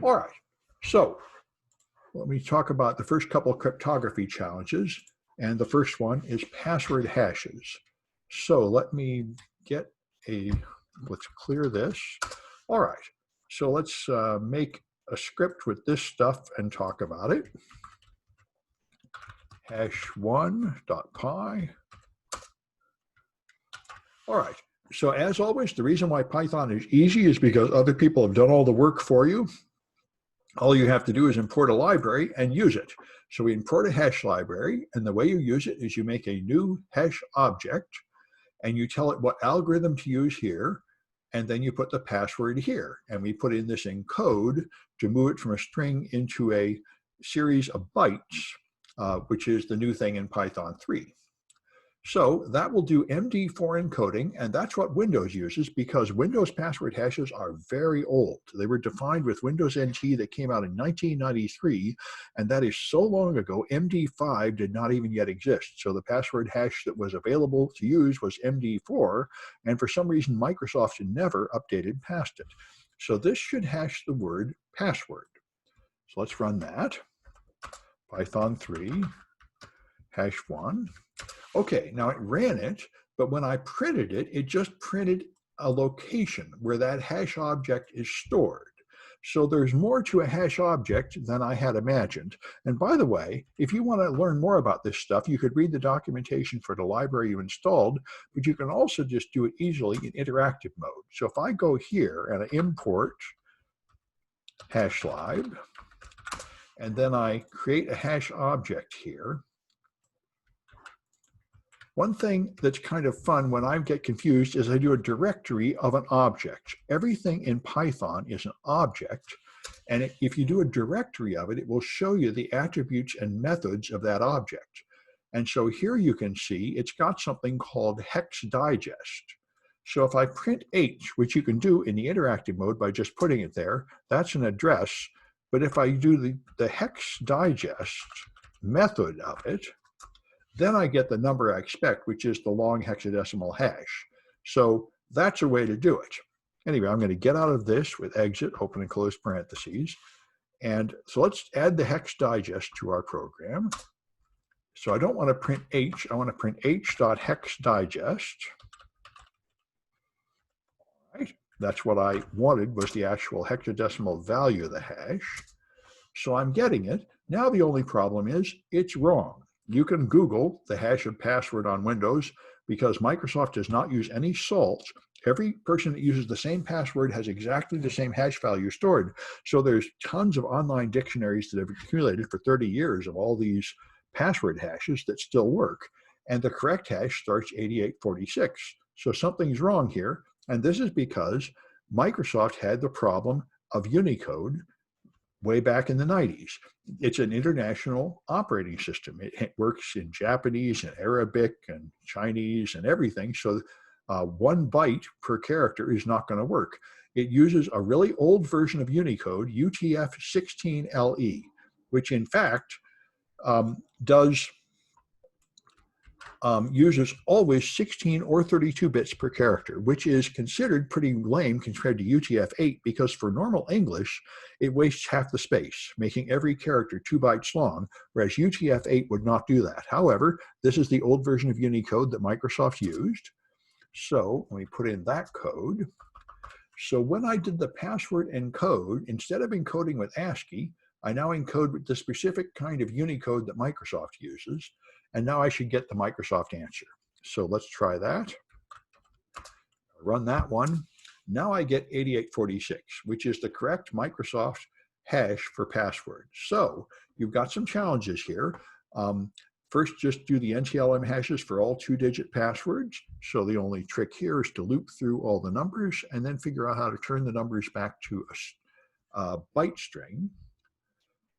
All right, so let me talk about the first couple of cryptography challenges. And the first one is password hashes. So let me get let's clear this. All right, so let's make a script with this stuff and talk about it. hash1.py. All right, so as always, the reason why Python is easy is because other people have done all the work for you. All you have to do is import a library and use it. So we import a hash library, and the way you use it is you make a new hash object, and you tell it what algorithm to use here, and then you put the password here. And we put in this in code to move it from a string into a series of bytes, which is the new thing in Python 3. So that will do MD4 encoding, and that's what Windows uses because Windows password hashes are very old. They were defined with Windows NT that came out in 1993, and that is so long ago, MD5 did not even yet exist. So the password hash that was available to use was MD4, and for some reason, Microsoft never updated past it. So this should hash the word password. So let's run that. Python 3, hash 1. Okay, now it ran it, but when I printed it, it just printed a location where that hash object is stored. So there's more to a hash object than I had imagined. And by the way, if you want to learn more about this stuff, you could read the documentation for the library you installed, but you can also just do it easily in interactive mode. So if I go here and I import hashlib, and then I create a hash object here, one thing that's kind of fun when I get confused is I do a directory of an object. Everything in Python is an object, and if you do a directory of it, it will show you the attributes and methods of that object. And so here you can see it's got something called hex digest. So if I print H, which you can do in the interactive mode by just putting it there, that's an address. But if I do the hex digest method of it, then I get the number I expect, which is the long hexadecimal hash. So that's a way to do it. Anyway, I'm going to get out of this with exit, open and close parentheses. And so let's add the hex digest to our program. So I don't want to print H, I want to print h.hexdigest. All right, that's what I wanted, was the actual hexadecimal value of the hash. So I'm getting it. Now the only problem is it's wrong. You can Google the hash of password on Windows because Microsoft does not use any salts. Every person that uses the same password has exactly the same hash value stored. So there's tons of online dictionaries that have accumulated for 30 years of all these password hashes that still work. And the correct hash starts 8846. So something's wrong here. And this is because Microsoft had the problem of Unicode way back in the 90s. It's an international operating system. It works in Japanese and Arabic and Chinese and everything. So 1 byte per character is not going to work. It uses a really old version of Unicode, UTF-16LE, which in fact uses always 16 or 32 bits per character, which is considered pretty lame compared to UTF-8 because for normal English, it wastes half the space, making every character 2 bytes long, whereas UTF-8 would not do that. However, this is the old version of Unicode that Microsoft used. So let me put in that code. So when I did the password encode, instead of encoding with ASCII, I now encode with the specific kind of Unicode that Microsoft uses. And now I should get the Microsoft answer. So let's try that. Run that one. Now I get 8846, which is the correct Microsoft hash for password. So you've got some challenges here. First, just do the NTLM hashes for all 2-digit passwords. So the only trick here is to loop through all the numbers and then figure out how to turn the numbers back to a byte string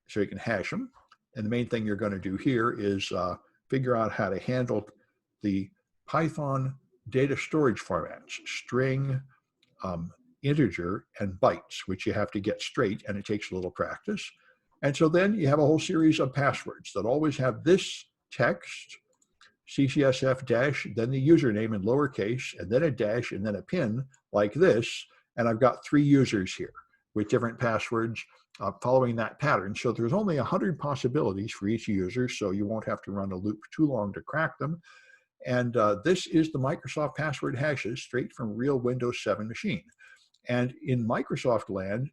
so you can hash them. And the main thing you're going to do here is figure out how to handle the Python data storage formats, string, integer, and bytes, which you have to get straight, and it takes a little practice. And so then you have a whole series of passwords that always have this text, CCSF dash, then the username in lowercase, and then a dash, and then a pin like this, and I've got 3 users here. with different passwords following that pattern. So there's only 100 possibilities for each user, so you won't have to run a loop too long to crack them. And this is the Microsoft password hashes straight from real Windows 7 machine. And in Microsoft land,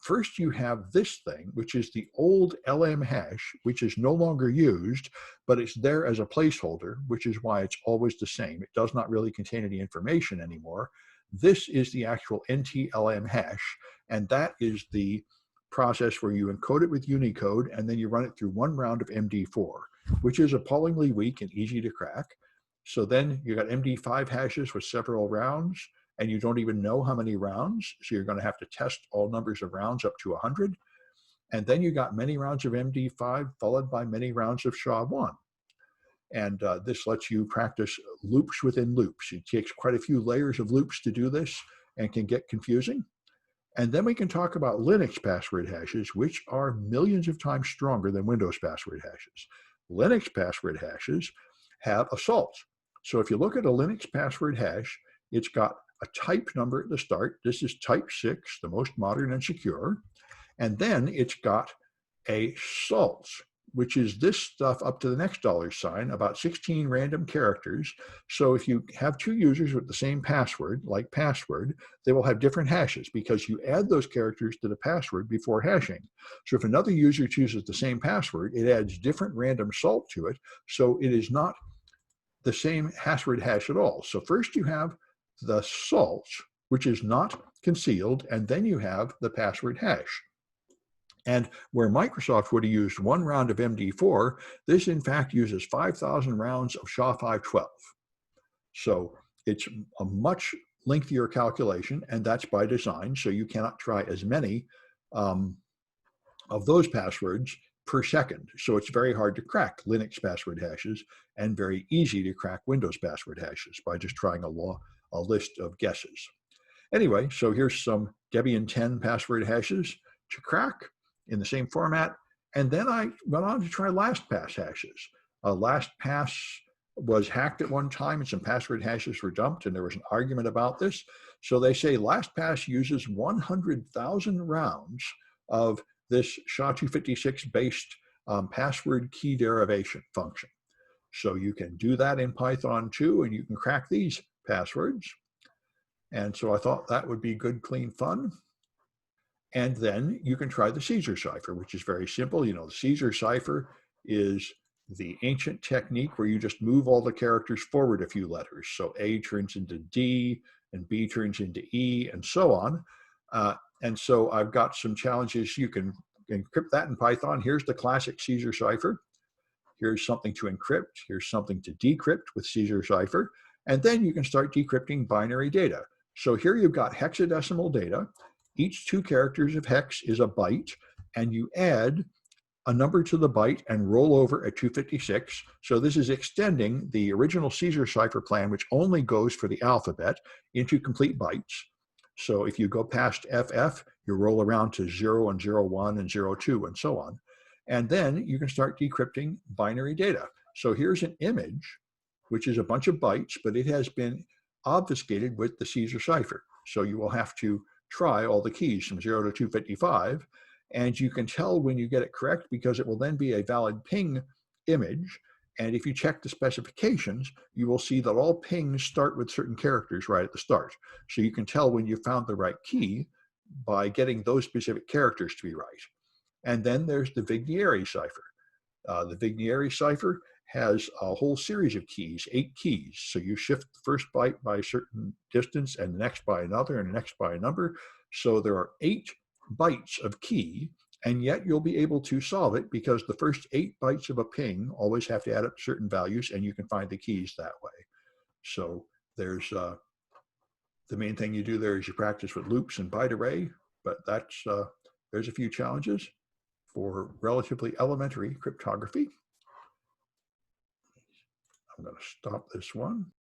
first you have this thing, which is the old LM hash, which is no longer used, but it's there as a placeholder, which is why it's always the same. It does not really contain any information anymore. This is the actual NTLM hash, and that is the process where you encode it with Unicode, and then you run it through one round of MD4, which is appallingly weak and easy to crack. So then you got MD5 hashes with several rounds, and you don't even know how many rounds. So you're going to have to test all numbers of rounds up to 100. And then you got many rounds of MD5 followed by many rounds of SHA-1. And this lets you practice loops within loops. It takes quite a few layers of loops to do this and can get confusing. And then we can talk about Linux password hashes, which are millions of times stronger than Windows password hashes. Linux password hashes have a salt. So if you look at a Linux password hash, it's got a type number at the start. This is type 6, the most modern and secure. And then it's got a salt, which is this stuff up to the next $sign, about 16 random characters. So if you have two users with the same password, like password, they will have different hashes because you add those characters to the password before hashing. So if another user chooses the same password, it adds different random salt to it. So it is not the same password hash at all. So first you have the salt, which is not concealed, and then you have the password hash. And where Microsoft would have used one round of MD4, this in fact uses 5,000 rounds of SHA-512. So it's a much lengthier calculation, and that's by design, so you cannot try as many of those passwords per second. So it's very hard to crack Linux password hashes and very easy to crack Windows password hashes by just trying a list of guesses. Anyway, so here's some Debian 10 password hashes to crack in the same format. And then I went on to try LastPass hashes. LastPass was hacked at one time and some password hashes were dumped, and there was an argument about this. So they say LastPass uses 100,000 rounds of this SHA-256 based password key derivation function. So you can do that in Python too, and you can crack these passwords. And so I thought that would be good, clean fun. And then you can try the Caesar cipher, which is very simple. You know, the Caesar cipher is the ancient technique where you just move all the characters forward a few letters. So A turns into D, and B turns into E, and so on. And so I've got some challenges. You can encrypt that in Python. Here's the classic Caesar cipher. Here's something to encrypt. Here's something to decrypt with Caesar cipher. And then you can start decrypting binary data. So here you've got hexadecimal data. Each 2 characters of hex is a byte, and you add a number to the byte and roll over at 256. So this is extending the original Caesar cipher plan, which only goes for the alphabet, into complete bytes. So if you go past FF, you roll around to 0 and 01 and 02 and so on. And then you can start decrypting binary data. So here's an image, which is a bunch of bytes, but it has been obfuscated with the Caesar cipher. So you will have to try all the keys from 0 to 255. And you can tell when you get it correct because it will then be a valid ping image. And if you check the specifications, you will see that all pings start with certain characters right at the start. So you can tell when you found the right key by getting those specific characters to be right. And then there's the Vigneri cipher. The Vigneri cipher has a whole series of keys, 8 keys. So you shift the first byte by a certain distance and the next by another and the next by a number. So there are 8 bytes of key, and yet you'll be able to solve it because the first 8 bytes of a ping always have to add up to certain values, and you can find the keys that way. So there's the main thing you do there is you practice with loops and byte array, but that's there's a few challenges for relatively elementary cryptography. I'm going to stop this one.